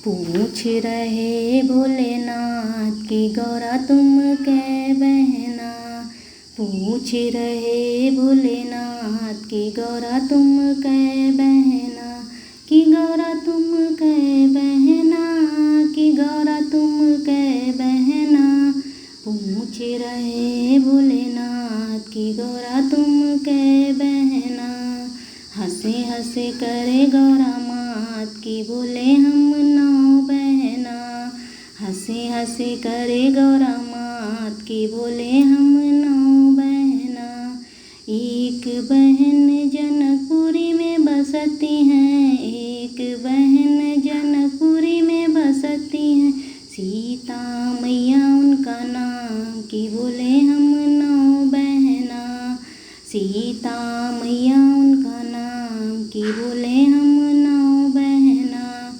पूछ रहे भोलेनाथ की गौरा तुम कै बहना। पूछ रहे भोलेनाथ की गौरा तुम कै बहना। कि गौरा तुम कै बहना। कि गौरा तुम कै बहना। पूछ रहे भोलेनाथ की गौरा तुम कै बहना। हंसे हंसे करे गौरा मात की बोले हम नौ बहना। हंसे हंसे करे गौरा मात की बोले हम नौ बहना। एक बहन जनकपुरी में बसती हैं। एक बहन जनकपुरी में बसती हैं। सीता मैया उनका नाम की बोले हम नौ बहना। सीता मैया उनका नाम की बोले हम नौ बहना।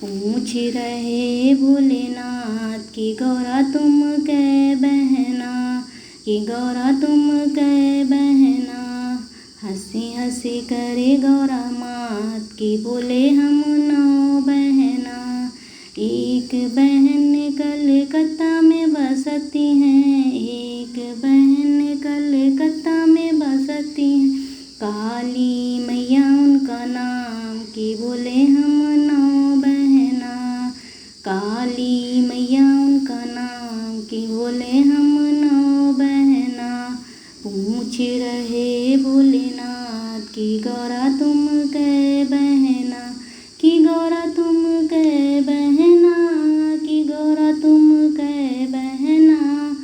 पूछ रहे भोलेनाथ की गौरा तुम कै बहना। कि गौरा तुम कै बहना। हंसी हंसी करे गौरा मात की बोले हम नौ बहना। एक बहन कलकत्ता में बसती हैं। एक बहन कलकत्ता में बसती हैं। काली मैया उनका नाम की बोले हम नौ बहना। काली मैया उनका नाम की बोले हम नौ बहना। पूछ रहे भोलेनाथ की गौरा तुम कै बहना। कि गौरा तुम कै बहना। कि गौरा तुम कै बहना।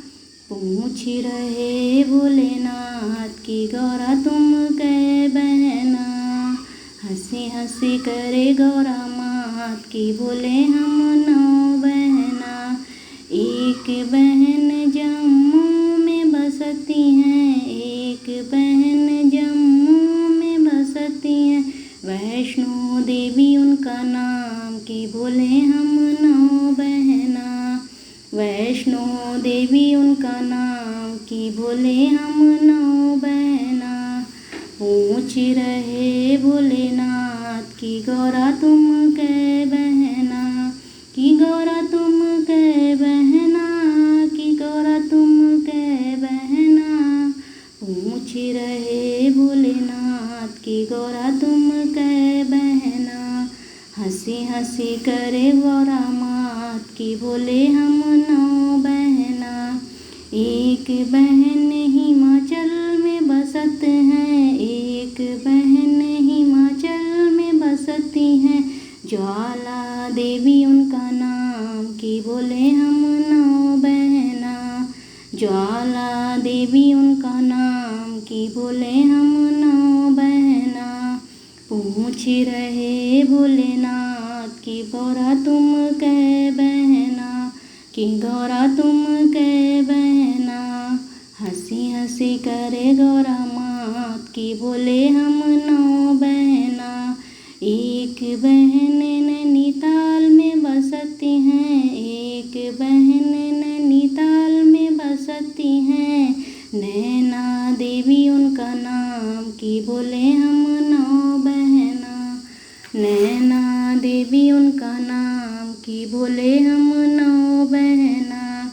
पूछ रहे भोलेनाथ की गौरा तुम कै बहना। हंसी हंसी करे गौरा मात की बोले हम नौ बहना। एक बहन जम्मू में बसती हैं। एक बहन जम्मू में बसती हैं। वैष्णो देवी उनका नाम की बोले हम नौ बहना। वैष्णो देवी उनका नाम की बोले हम नौ बहना। पूछ रहे भोलेनाथ की गौरा तुम कै बहना। कि गौरा तुम कै बहना। कि गौरा तुम कै बहना। पूछ रहे भोलेनाथ की गौरा तुम कै बहना। हंसी हंसी करे गौरा मात की बोले हम नौ बहना। एक बहन हिमाचल में बसत हैं। एक बहन हिमाचल में बसती हैं। ज्वाला देवी उनका नाम की बोले हम नौ बहना। ज्वाला देवी उनका नाम की बोले हम नौ बहना। पूछ रहे भोलेनाथ की गौरा तुम कै बहना। कि गौरा तुम कै बहना। हंसी हंसी करे गौरा मात की बोले हम नौ बहना। एक बहन नैनीताल में बसती हैं। एक बहन नैनीताल में बसती हैं। नैना देवी उनका नाम की बोले हम नौ बहना। नैना देवी उनका नाम की बोले हम नौ बहना।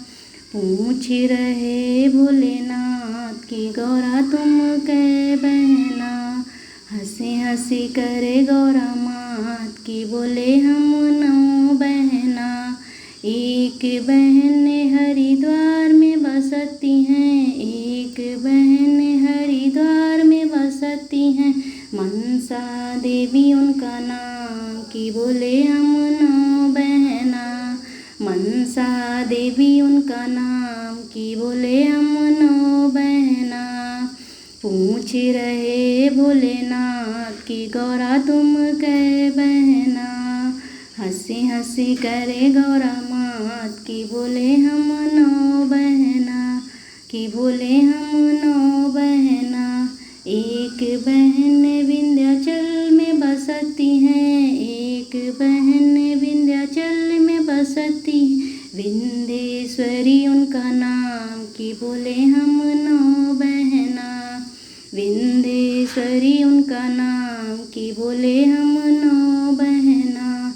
पूछ रहे भोलेनाथ की गौरा तुम कै बहना। हंसी हंसी करे गौरा मात की बोले हम नौ बहना। एक बहन हरिद्वार में बसती हैं। एक बहन हरिद्वार में बसती हैं। मनसा देवी उनका नाम की बोले हम नौ बहना। मनसा देवी उनका नाम की बोले हम नौ बहना। पूछ रहे भोलेनाथ की गौरा तुम कै बहना। हंसी हंसी करे गौरा मात की बोले हम नौ बहना। कि बोले हम नौ बहना। एक बहन विंध्याचल में बसती हैं। एक बहन विंध्याचल में बसती। विंध्येश्वरी उनका नाम की बोले हम नौ बहना। विंध्येश्वरी उनका नाम की बोले हम नौ बहना।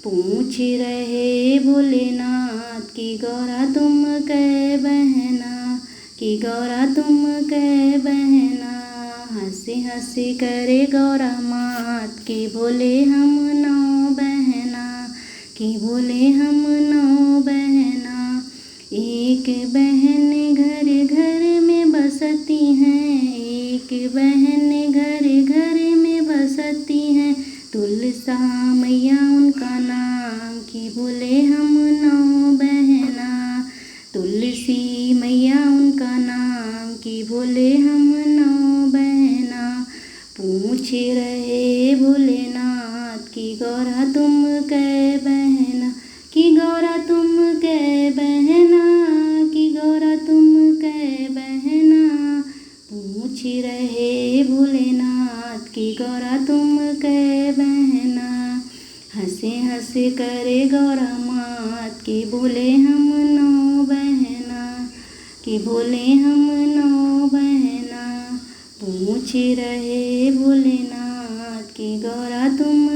पूछ रहे भोलेनाथ कि गौरा तुम कै बहना, कि गौरा तुम कै बहना। हंसी हंसी करे गौरा मात कि बोले हम 9 बहना, कि बोले हम 9 बहना। एक बहन घर घर में बसती हैं, एक बहन घर घर में बसती हैं। तुलसा मैया उनका नाम कि बोले हम 9 बहना। तुलसी मैया उनका नाम कि बोले हम 9 बहना। पूछ रहे भोलेनाथ कि गौरा तुम कै बहना, कि गौरा तुम कै बहना, कि गौरा तुम कै बहना। पूछ रहे भोलेनाथ कि गौरा तुम कै बहना। हंसे हंसे करे गौरा मात कि बोले हम 9 बहना, कि बोले हम 9 बहना। पूछ रहे भोलेनाथ कि गौरा तुम